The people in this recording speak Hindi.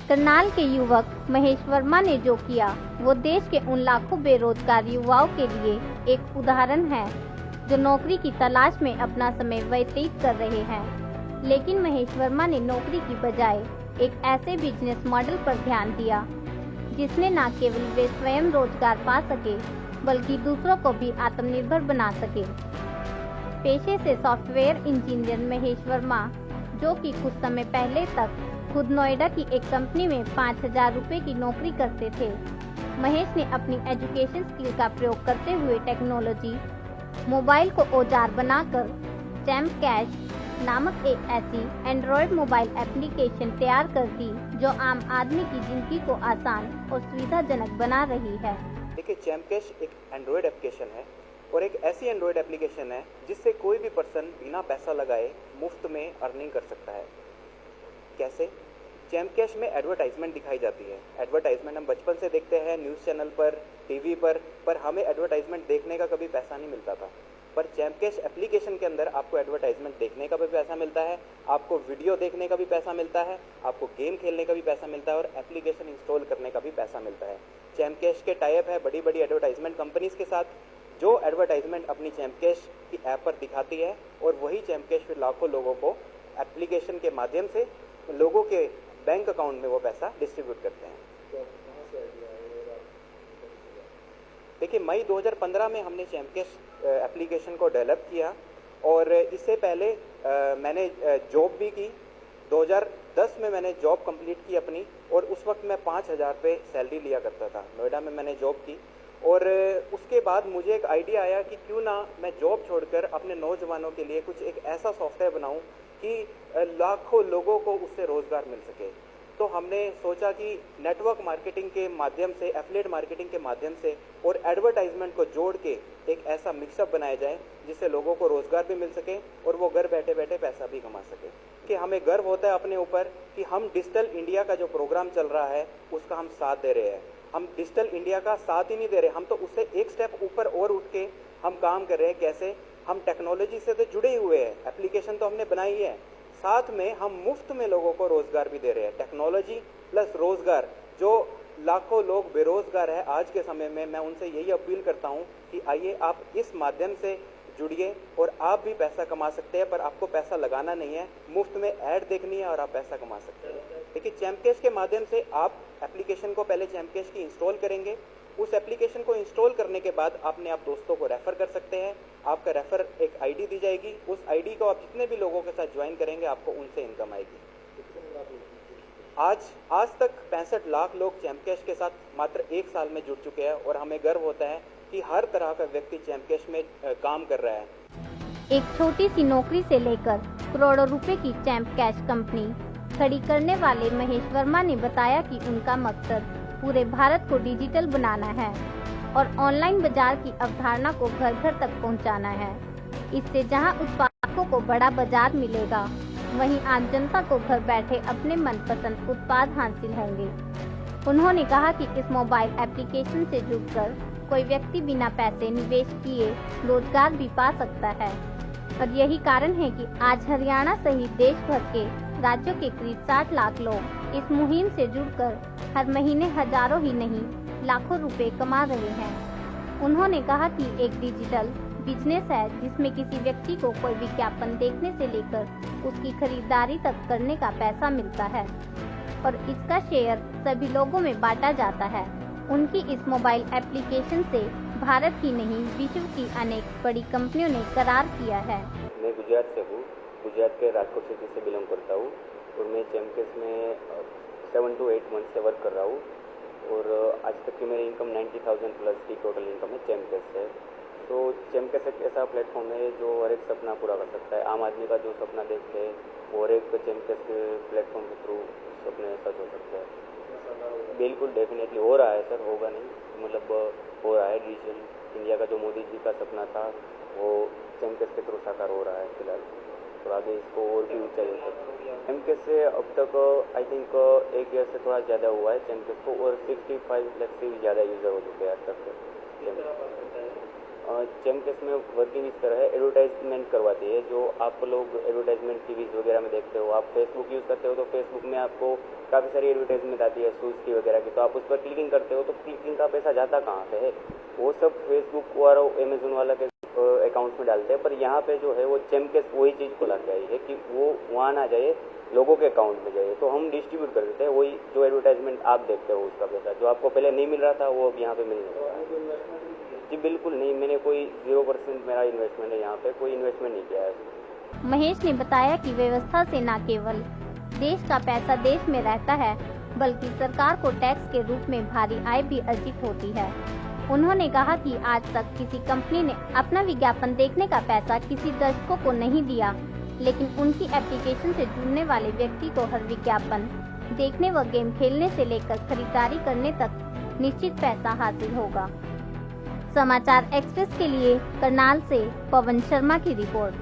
करनाल के युवक महेश वर्मा ने जो किया वो देश के उन लाखों बेरोजगार युवाओं के लिए एक उदाहरण है जो नौकरी की तलाश में अपना समय व्यतीत कर रहे हैं। लेकिन महेश वर्मा ने नौकरी की बजाय एक ऐसे बिजनेस मॉडल पर ध्यान दिया जिसने न केवल वे स्वयं रोजगार पा सके बल्कि दूसरों को भी आत्मनिर्भर बना सके। पेशे से सॉफ्टवेयर इंजीनियर महेश वर्मा, जो कि कुछ समय पहले तक खुद नोएडा की एक कंपनी में 5,000 रुपए की नौकरी करते थे, महेश ने अपनी एजुकेशन स्किल का प्रयोग करते हुए टेक्नोलॉजी मोबाइल को औजार बनाकर चैम्प कैश नामक एक ऐसी एंड्रॉयड मोबाइल एप्लीकेशन तैयार कर दी जो आम आदमी की जिंदगी को आसान और सुविधाजनक बना रही है। देखिए, चैम्प कैश एक एंड्रॉयड एप्लीकेशन है और एक ऐसी एंड्रॉयड एप्लीकेशन है जिससे कोई भी पर्सन बिना पैसा लगाए मुफ्त में अर्निंग कर सकता है। कैसे? चैम्प कैश में एडवर्टाइजमेंट दिखाई जाती है। एडवर्टाइजमेंट हम बचपन से देखते हैं न्यूज़ चैनल पर, टीवी पर हमें एडवर्टाइजमेंट देखने का कभी पैसा नहीं मिलता था। पर चैम्प कैश एप्लीकेशन के अंदर आपको एडवर्टाइजमेंट देखने का भी पैसा मिलता है, आपको वीडियो देखने का भी पैसा मिलता है, आपको गेम खेलने का भी पैसा मिलता है और एप्लीकेशन इंस्टॉल करने का भी पैसा मिलता है। चैम्प कैश के टाइप है बड़ी बड़ी एडवर्टाइजमेंट कंपनीज के साथ, जो एडवर्टाइजमेंट अपनी चैम्प कैश की ऐप पर दिखाती है और वही चैम्प कैश फिर लाखों लोगों को एप्लीकेशन के माध्यम से लोगों के बैंक अकाउंट में वो पैसा डिस्ट्रीब्यूट करते हैं। देखिए, मई 2015 में हमने चैम्प कैश एप्लीकेशन को डेवलप किया और इससे पहले मैंने जॉब भी की। 2010 में मैंने जॉब कंप्लीट की अपनी और उस वक्त मैं 5,000 रुपये सैलरी लिया करता था। नोएडा में मैंने जॉब की और उसके बाद मुझे एक आइडिया आया कि क्यों ना मैं जॉब छोड़कर अपने नौजवानों के लिए कुछ एक ऐसा सॉफ्टवेयर बनाऊं कि लाखों लोगों को उससे रोजगार मिल सके। तो हमने सोचा कि नेटवर्क मार्केटिंग के माध्यम से, एफिलिएट मार्केटिंग के माध्यम से और एडवर्टाइजमेंट को जोड़ के एक ऐसा मिक्सअप बनाया जाए जिससे लोगों को रोजगार भी मिल सके और वो घर बैठे बैठे पैसा भी कमा सके। कि हमें गर्व होता है अपने ऊपर कि हम डिजिटल इंडिया का जो प्रोग्राम चल रहा है उसका हम साथ दे रहे हैं। हम डिजिटल इंडिया का साथ ही नहीं दे रहे, हम तो उससे एक स्टेप ऊपर और उठ के हम काम कर रहे हैं। कैसे? हम टेक्नोलॉजी से तो जुड़े हुए हैं, एप्लीकेशन तो हमने बनाई है, साथ में हम मुफ्त में लोगों को रोजगार भी दे रहे हैं। टेक्नोलॉजी प्लस रोजगार, जो लाखों लोग बेरोजगार है आज के समय में, मैं उनसे यही अपील करता हूं कि आइए आप इस माध्यम से जुड़िए और आप भी पैसा कमा सकते हैं। पर आपको पैसा लगाना नहीं है, मुफ्त में ऐड देखनी है और आप पैसा कमा सकते हैं। देखिए, चैम्प कैश के माध्यम से आप एप्लीकेशन को पहले चैम्प कैश की इंस्टॉल करेंगे। उस एप्लीकेशन को इंस्टॉल करने के बाद अपने आप दोस्तों को रेफर कर सकते हैं। आपका रेफर एक आईडी दी जाएगी, उस आईडी को आप जितने भी लोगों के साथ ज्वाइन करेंगे आपको उनसे इनकम आएगी। आज तक 65 लाख लोग चैम्प कैश के साथ मात्र 1 साल में जुड़ चुके हैं और हमें गर्व होता है कि हर तरह का व्यक्ति चैम्प कैश में काम कर रहा है। एक छोटी सी नौकरी से लेकर करोड़ों रुपए की चैम्प कैश कंपनी खड़ी करने वाले महेश वर्मा ने बताया कि उनका मकसद पूरे भारत को डिजिटल बनाना है और ऑनलाइन बाजार की अवधारणा को घर घर तक पहुंचाना है। इससे जहां उत्पादकों को बड़ा बाजार मिलेगा, वहीं आम जनता को घर बैठे अपने मनपसंद उत्पाद हासिल होंगे। उन्होंने कहा कि इस मोबाइल एप्लीकेशन से जुड़कर कोई व्यक्ति बिना पैसे निवेश किए रोजगार भी पा सकता है और यही कारण है कि आज हरियाणा सहित देश भर के राज्यों के करीब 60 लाख लोग इस मुहिम से जुड़कर हर महीने हजारों ही नहीं लाखों रुपए कमा रहे हैं। उन्होंने कहा कि एक डिजिटल बिजनेस है जिसमें किसी व्यक्ति को कोई विज्ञापन देखने से लेकर उसकी खरीदारी तक करने का पैसा मिलता है और इसका शेयर सभी लोगों में बांटा जाता है। उनकी इस मोबाइल एप्लीकेशन से भारत ही नहीं विश्व की अनेक बड़ी कंपनियों ने करार किया है। मैं गुजरात से हूँ, गुजरात के राजकोट सिटी से बिलोंग करता हूँ और मैं चैम्प कैश में 7 to 8 मंथ से वर्क कर रहा हूँ और आज तक की मेरी इनकम 90,000 प्लस की टोटल इनकम है चैम्प कैश से। तो चैम्प कैश एक ऐसा प्लेटफॉर्म है जो हर एक सपना पूरा कर सकता है। आम आदमी का जो सपना देखते हैं वो हर एक चैम्प कैश के प्लेटफॉर्म के थ्रू सपने सच हो सकते हैं। बिल्कुल डेफिनेटली हो रहा है सर, होगा नहीं मतलब हो रहा है। डिजिटल इंडिया का जो मोदी जी का सपना था वो चैम्प कैश के थ्रू साकार हो रहा है फिलहाल, तो आगे इसको और भी ऊंचाई हो सकती है। चैम्प कैश से अब तक आई थिंक 1 ईयर से थोड़ा ज़्यादा हुआ है चैम्प कैश को और 65 लाख से भी ज़्यादा यूज़र हो चुके हैं आज तक। चैम्पकेस में वर्किंग इस तरह है, एडवर्टाइजमेंट करवाती है। जो आप लोग एडवर्टाइजमेंट टीवीज वगैरह में देखते हो, आप फेसबुक यूज़ करते हो तो फेसबुक में आपको काफ़ी सारी एडवर्टाइजमेंट आती है शूज़ की वगैरह की, तो आप उस पर क्लिकिंग करते हो तो क्लिकिंग का पैसा जाता कहाँ पे है, वो सब फेसबुक और अमेजोन वाला के अकाउंट्स में डालते हैं। पर यहाँ पे जो है वो चैम्पकेस वही चीज़ को ला के आई है कि वो वहाँ ना जाए, लोगों के अकाउंट में जाए, तो हम डिस्ट्रीब्यूट कर देते हैं वही जो एडवर्टाइजमेंट आप देखते हो उसका पैसा, जो आपको पहले नहीं मिल रहा था वो अब यहाँ पे मिल रहा है। जी बिल्कुल नहीं, मैंने कोई 0% मेरा इन्वेस्टमेंट है, यहाँ पे कोई इन्वेस्टमेंट नहीं किया है। महेश ने बताया कि व्यवस्था से न केवल देश का पैसा देश में रहता है, बल्कि सरकार को टैक्स के रूप में भारी आय भी अर्जित होती है। उन्होंने कहा कि आज तक किसी कंपनी ने अपना विज्ञापन देखने का पैसा किसी दर्शकों को नहीं दिया, लेकिन उनकी एप्लीकेशन से जुड़ने वाले व्यक्ति को हर विज्ञापन देखने व गेम खेलने से लेकर खरीदारी करने तक निश्चित पैसा हासिल होगा। समाचार एक्सप्रेस के लिए करनाल से पवन शर्मा की रिपोर्ट।